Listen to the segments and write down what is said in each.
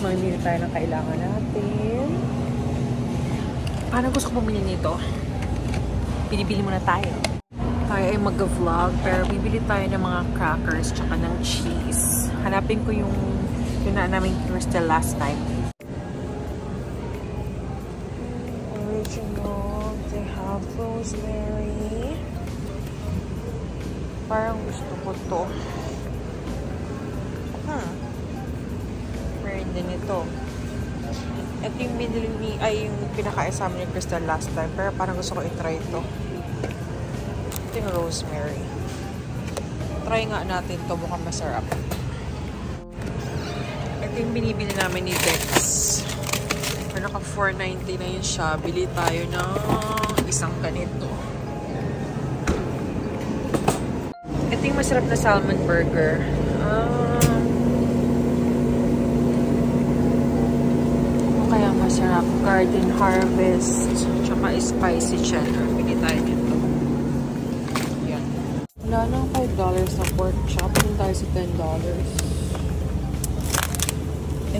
mamili tayo ng kailangan natin. Parang gusto ko bumili nito. Pinipili muna tayo. Tayo ay mag-vlog, pero bibili tayo ng mga crackers tsaka ng cheese. Hanapin ko yung pinaan namin crystal last time. Original. They have rosemary. Parang gusto ko to. Meron din ito. Ito yung binili ni, ay yung pinaka-isama ni Crystal last time. Pero parang gusto ko i-try ito. Ito yung rosemary. Try nga natin ito. Mukhang masarap. Ito yung binibili namin ni Dex. Pero naka $4.90 na yun siya. Bili tayo ng isang ganito. Ito yung masarap na salmon burger. Kaya masarap. Garden Harvest. Tsaka spicy cheddar. Bili tayo dito. Yan. Wala nang $5 na pork chop. Pili tayo sa $10.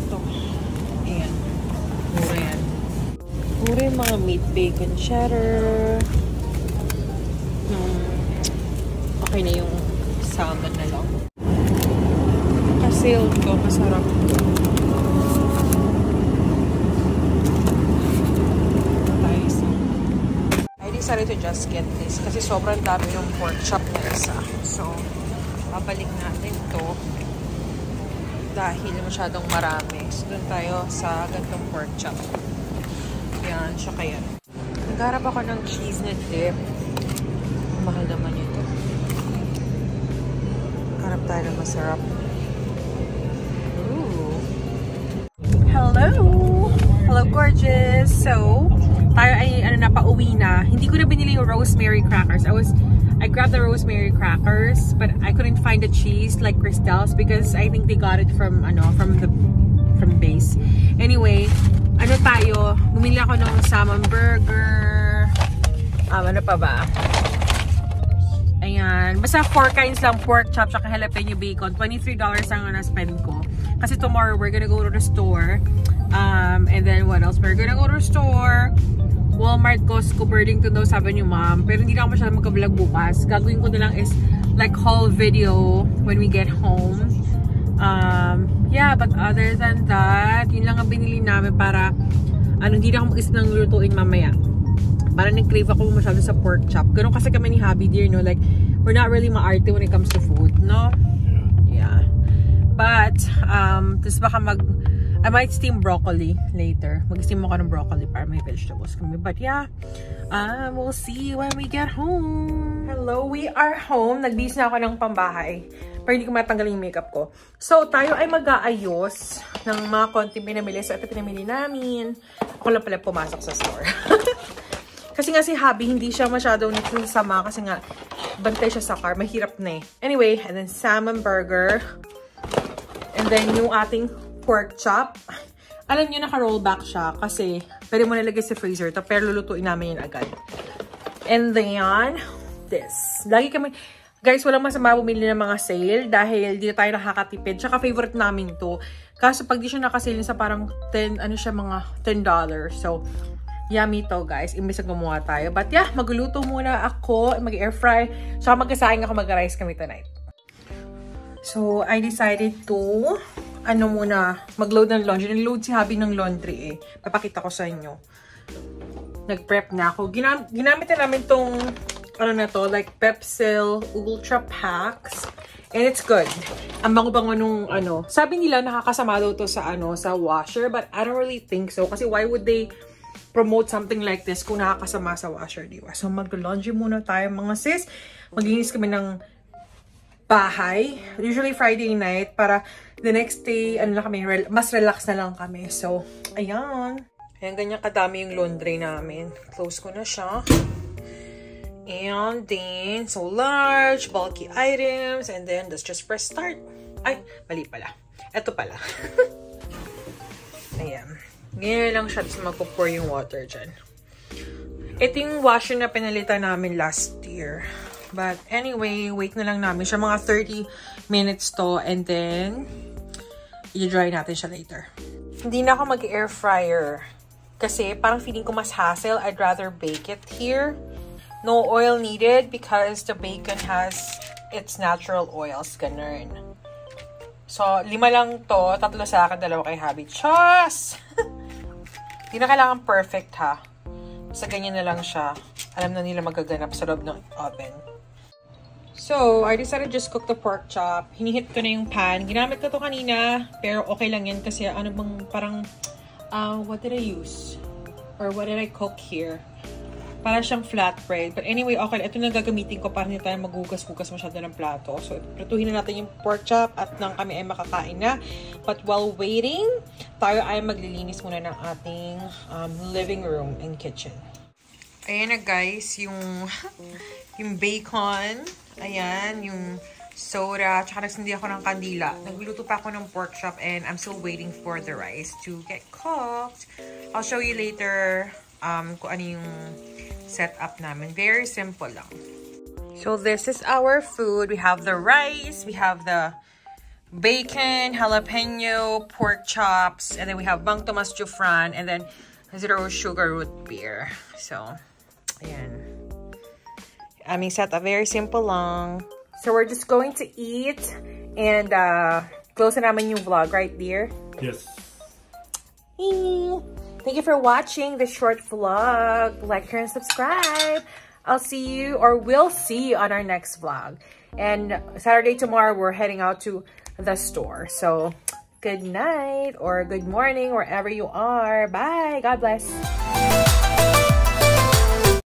Ito. Ayan. Mura yan. Mura yung mga meat, bacon, cheddar. Okay na yung salmon na lang. Kasi ito, masarap. I decided to just get this kasi sobrang dami yung pork chop na isa. So, babalik natin to dahil masyadong marami. So, dun tayo sa gantong pork chop. Yan, siya kaya. Nagharap ako ng cheese na dip. Mahal naman ito. Harap tayo na masarap. Ooh. Hello! Hello, gorgeous! So, tayo ay pauwi na. Hindi ko na binili yung rosemary crackers. I grabbed the rosemary crackers, but I couldn't find the cheese like Crystal's because I think they got it from base. Anyway, tayo? Bumili ako ng salmon burger. Ano pa ba? Ayan. Basta 4 kinds lang. Pork chop, tsaka jalapeno bacon. $23 ang na-spend ko. Kasi tomorrow, we're gonna go to the store. And then, what else? We're gonna go to the store. Walmart, Costco, Burlington daw, sabi ni mom. Pero hindi na ako masyadong magka-vlog bukas. Gagawin ko na lang is, like, haul video when we get home. Yeah, but other than that, yun lang ang binili namin para, hindi na ako mag-isip ng lutuin mamaya. Parang nag-crave ako masyado sa pork chop. Ganun kasi kami ni Happy Dear, no? Like, we're not really maarte when it comes to food, no? Yeah. But, tapos baka I might steam broccoli later. Mag-steam ako ng broccoli para may vegetables kami. But yeah, we'll see when we get home. Hello, we are home. Nagbihis na ako ng pambahay. Pero hindi ko matanggal yung makeup ko. So, tayo ay mag-aayos ng mga konting pinamili. So, ito pinamili namin. Ako lang pala pumasok sa store. Kasi nga si Habi, hindi siya masyadong sama kasi nga bantay siya sa car. Mahirap na eh. Anyway, and then salmon burger. And then yung ating pork chop. Alam nyo, naka-rollback siya kasi pwede mo nilagay sa freezer to, pero lulutuin namin yun agad. And then, this. Lagi kami, guys, walang masama bumili ng mga sale dahil dito tayo nakakatipid. Tsaka favorite namin to. Kaso pag di siya nakasale sa parang $10. So, yummy to, guys. Imbis na gumawa tayo. But yeah, magluluto muna ako. Mag-air fry. So, mag-asaing ako, mag-rice kami tonight. So, I decided to mag-load ng laundry. Nag-load si Habi ng laundry eh. Papakita ko sa inyo. Nag-prep na ako. Ginamit na namin tong, like Pepsil Ultra Packs. And it's good. Ang bango-bango nung, sabi nila nakakasama daw to sa, sa washer. But I don't really think so. Kasi why would they promote something like this kung nakakasama sa washer, diba? So, mag-laundry muna tayo, mga sis. Maglinis kami ng bahay. Usually Friday night para the next day, mas relax na lang kami. So, ayan. Ayan, ganyan kadami yung laundry namin. Close ko na siya. And then, so large, bulky items. And then, let's just press start. Ay, mali pala. Ito pala. Ayan. Ganyan lang siya. Tapos magpo-pour yung water dyan. Ito yung washer na pinalitan namin last year. But anyway, wait na lang namin siya. Mga 30 minutes to. And then, i-dry natin siya later. hindi na ako mag-air fryer. Kasi parang feeling ko mas hassle. I'd rather bake it here. No oil needed because the bacon has its natural oils. Ganun. So, 5 lang to. 3 sa akin, 2 kay Habi. Chos! Hindi na kailangan perfect ha. Sa ganyan na lang siya. Alam na nila magaganap sa loob ng oven. So, I decided to just cook the pork chop. Hinihit ko na yung pan. Ginamit ko to kanina, pero okay lang yan kasi ano bang parang, what did I use? Or what did I cook here? Para siyang flatbread. But anyway, okay. Ito na gagamitin ko para hindi tayo magugas-gugas masyado ng plato. So, prituhin na natin yung pork chop at nang kami ay makakain na. But while waiting, tayo ay maglilinis muna ng ating living room and kitchen. Ayan na guys, yung bacon. Ayan, yung soda. Tsaka nagsindi ako ng kandila. Nagluto pa ako ng pork chop and I'm still waiting for the rice to get cooked. I'll show you later kung ano yung setup namin. Very simple lang. So this is our food. We have the rice. We have the bacon, jalapeno, pork chops. And then we have Bang Tomas Jufran. And then 0 sugar root beer. So, ayan. Aming setup, very simple lang. So we're just going to eat and close na naman yung vlog, right dear? Yes. Thank you for watching this short vlog. Like, share, and subscribe. I'll see you, or we'll see you on our next vlog. And Saturday tomorrow, we're heading out to the store. So good night or good morning, wherever you are. Bye. God bless.